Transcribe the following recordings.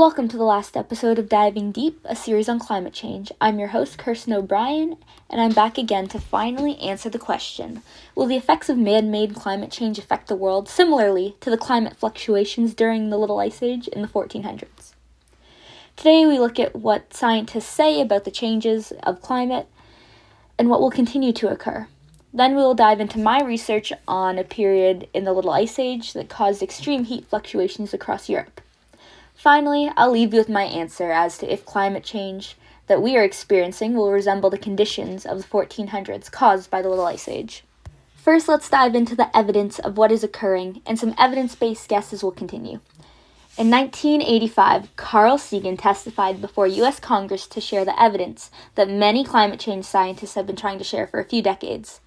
Welcome to the last episode of Diving Deep, a series on climate change. I'm your host, Kirsten O'Brien, and I'm back again to finally answer the question, will the effects of man-made climate change affect the world similarly to the climate fluctuations during the Little Ice Age in the 1400s? Today we look at what scientists say about the changes of climate and what will continue to occur. Then we will dive into my research on a period in the Little Ice Age that caused extreme heat fluctuations across Europe. Finally, I'll leave you with my answer as to if climate change that we are experiencing will resemble the conditions of the 1400s caused by the Little Ice Age. First, let's dive into the evidence of what is occurring, and some evidence-based guesses will continue. In 1985, Carl Sagan testified before U.S. Congress to share the evidence that many climate change scientists have been trying to share for a few decades.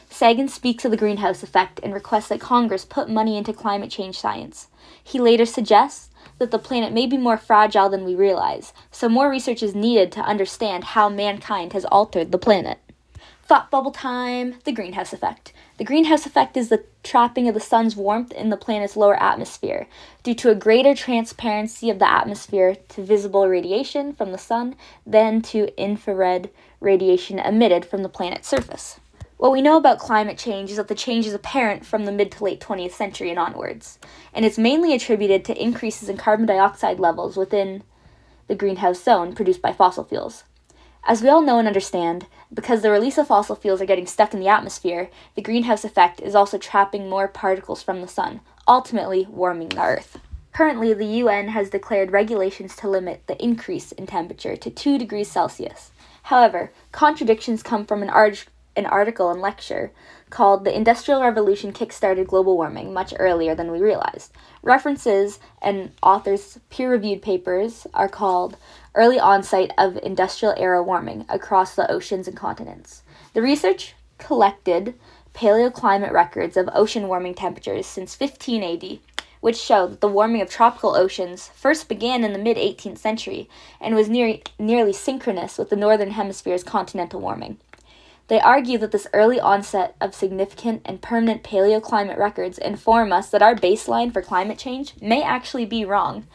Sagan speaks of the greenhouse effect and requests that Congress put money into climate change science. He later suggests that the planet may be more fragile than we realize, so more research is needed to understand how mankind has altered the planet. Thought bubble time, the greenhouse effect. The greenhouse effect is the trapping of the sun's warmth in the planet's lower atmosphere due to a greater transparency of the atmosphere to visible radiation from the sun than to infrared radiation emitted from the planet's surface. What we know about climate change is that the change is apparent from the mid to late 20th century and onwards, and it's mainly attributed to increases in carbon dioxide levels within the greenhouse zone produced by fossil fuels. As we all know and understand, because the release of fossil fuels are getting stuck in the atmosphere, the greenhouse effect is also trapping more particles from the sun, ultimately warming the Earth. Currently, the UN has declared regulations to limit the increase in temperature to 2 degrees Celsius. However, contradictions come from an article and lecture called The Industrial Revolution Kickstarted Global Warming much earlier than we realized. References and authors' peer-reviewed papers are called Early Onset of Industrial Era Warming Across the Oceans and Continents. The research collected paleoclimate records of ocean warming temperatures since 15 AD, which show that the warming of tropical oceans first began in the mid-18th century and was nearly synchronous with the Northern Hemisphere's continental warming. They argue that this early onset of significant and permanent paleoclimate records inform us that our baseline for climate change may actually be wrong,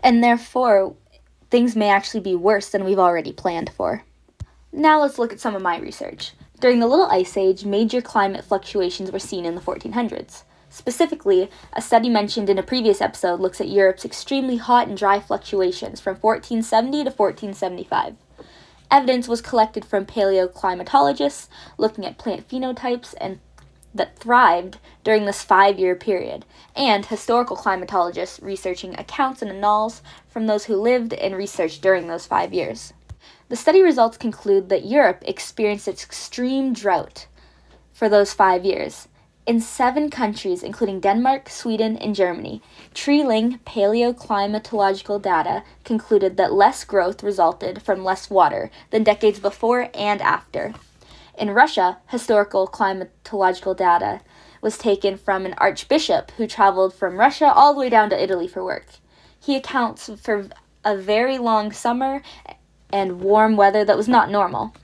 and therefore things may actually be worse than we've already planned for. Now let's look at some of my research. During the Little Ice Age, major climate fluctuations were seen in the 1400s. Specifically, a study mentioned in a previous episode looks at Europe's extremely hot and dry fluctuations from 1470 to 1475. Evidence was collected from paleoclimatologists looking at plant phenotypes that thrived during this 5-year period, and historical climatologists researching accounts and annals from those who lived and researched during those 5 years. The study results conclude that Europe experienced its extreme drought for those 5 years. In 7 countries, including Denmark, Sweden, and Germany, TreeLink paleoclimatological data concluded that less growth resulted from less water than decades before and after. In Russia, historical climatological data was taken from an archbishop who traveled from Russia all the way down to Italy for work. He accounts for a very long summer and warm weather that was not normal.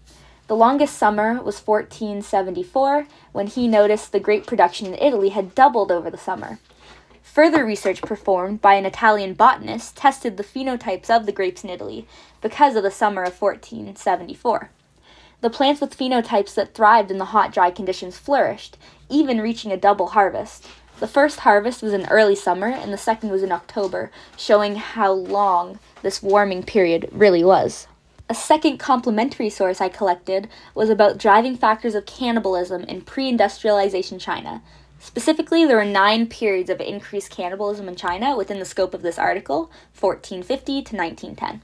The longest summer was 1474, when he noticed the grape production in Italy had doubled over the summer. Further research performed by an Italian botanist tested the phenotypes of the grapes in Italy because of the summer of 1474. The plants with phenotypes that thrived in the hot, dry conditions flourished, even reaching a double harvest. The first harvest was in early summer, and the second was in October, showing how long this warming period really was. A second complementary source I collected was about driving factors of cannibalism in pre-industrialization China. Specifically, there were 9 periods of increased cannibalism in China within the scope of this article, 1450 to 1910.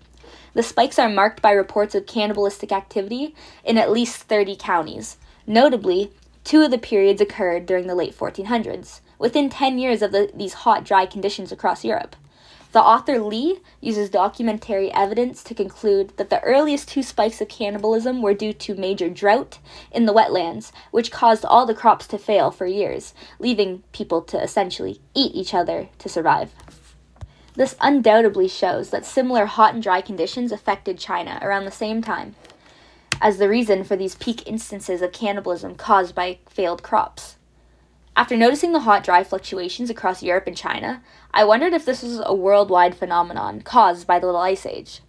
The spikes are marked by reports of cannibalistic activity in at least 30 counties. Notably, 2 of the periods occurred during the late 1400s, within 10 years of these hot, dry conditions across Europe. The author Li uses documentary evidence to conclude that the earliest 2 spikes of cannibalism were due to major drought in the wetlands, which caused all the crops to fail for years, leaving people to essentially eat each other to survive. This undoubtedly shows that similar hot and dry conditions affected China around the same time as the reason for these peak instances of cannibalism caused by failed crops. After noticing the hot-dry fluctuations across Europe and China, I wondered if this was a worldwide phenomenon caused by the Little Ice Age.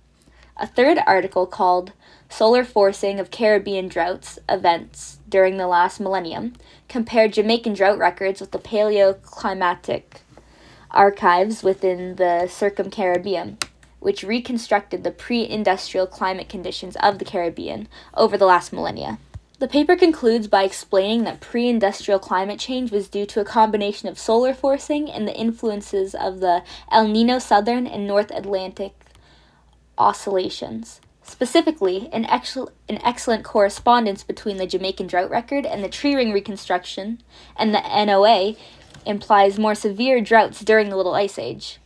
A third article called Solar Forcing of Caribbean Droughts Events During the Last Millennium compared Jamaican drought records with the paleoclimatic archives within the Circumcaribbean, which reconstructed the pre-industrial climate conditions of the Caribbean over the last millennia. The paper concludes by explaining that pre-industrial climate change was due to a combination of solar forcing and the influences of the El Nino Southern and North Atlantic oscillations. Specifically, an excellent correspondence between the Jamaican drought record and the tree ring reconstruction and the NOA implies more severe droughts during the Little Ice Age.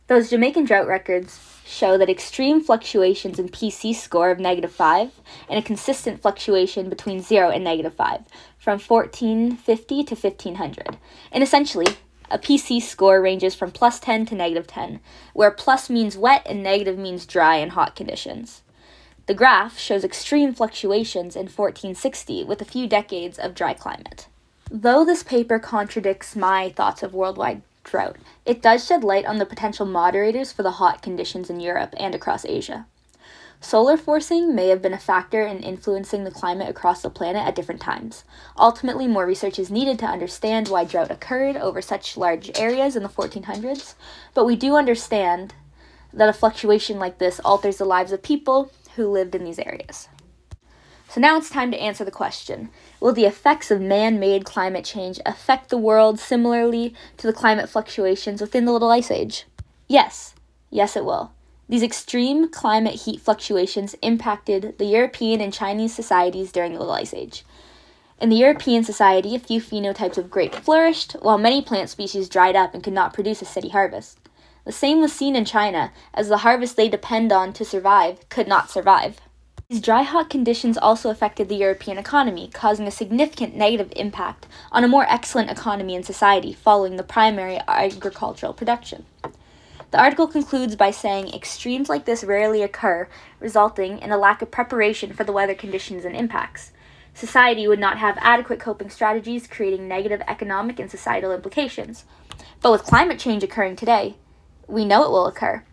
Those Jamaican drought records show that extreme fluctuations in PC score of -5 and a consistent fluctuation between 0 and -5 from 1450 to 1500. And essentially, a PC score ranges from +10 to -10, where plus means wet and negative means dry and hot conditions. The graph shows extreme fluctuations in 1460 with a few decades of dry climate. Though this paper contradicts my thoughts of worldwide drought, it does shed light on the potential moderators for the hot conditions in Europe and across Asia. Solar forcing may have been a factor in influencing the climate across the planet at different times. Ultimately, more research is needed to understand why drought occurred over such large areas in the 1400s, but we do understand that a fluctuation like this alters the lives of people who lived in these areas. So now it's time to answer the question, will the effects of man-made climate change affect the world similarly to the climate fluctuations within the Little Ice Age? Yes it will. These extreme climate heat fluctuations impacted the European and Chinese societies during the Little Ice Age. In the European society, a few phenotypes of grape flourished, while many plant species dried up and could not produce a steady harvest. The same was seen in China, as the harvest they depend on to survive could not survive. These dry, hot conditions also affected the European economy, causing a significant negative impact on a more excellent economy and society following the primary agricultural production. The article concludes by saying extremes like this rarely occur, resulting in a lack of preparation for the weather conditions and impacts. Society would not have adequate coping strategies, creating negative economic and societal implications. But with climate change occurring today, we know it will occur.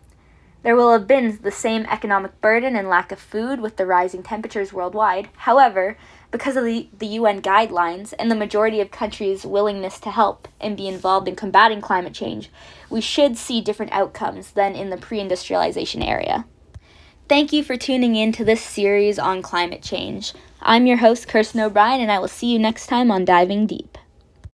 There will have been the same economic burden and lack of food with the rising temperatures worldwide. However, because of the UN guidelines and the majority of countries' willingness to help and be involved in combating climate change, we should see different outcomes than in the pre-industrialization area. Thank you for tuning in to this series on climate change. I'm your host, Kirsten O'Brien, and I will see you next time on Diving Deep.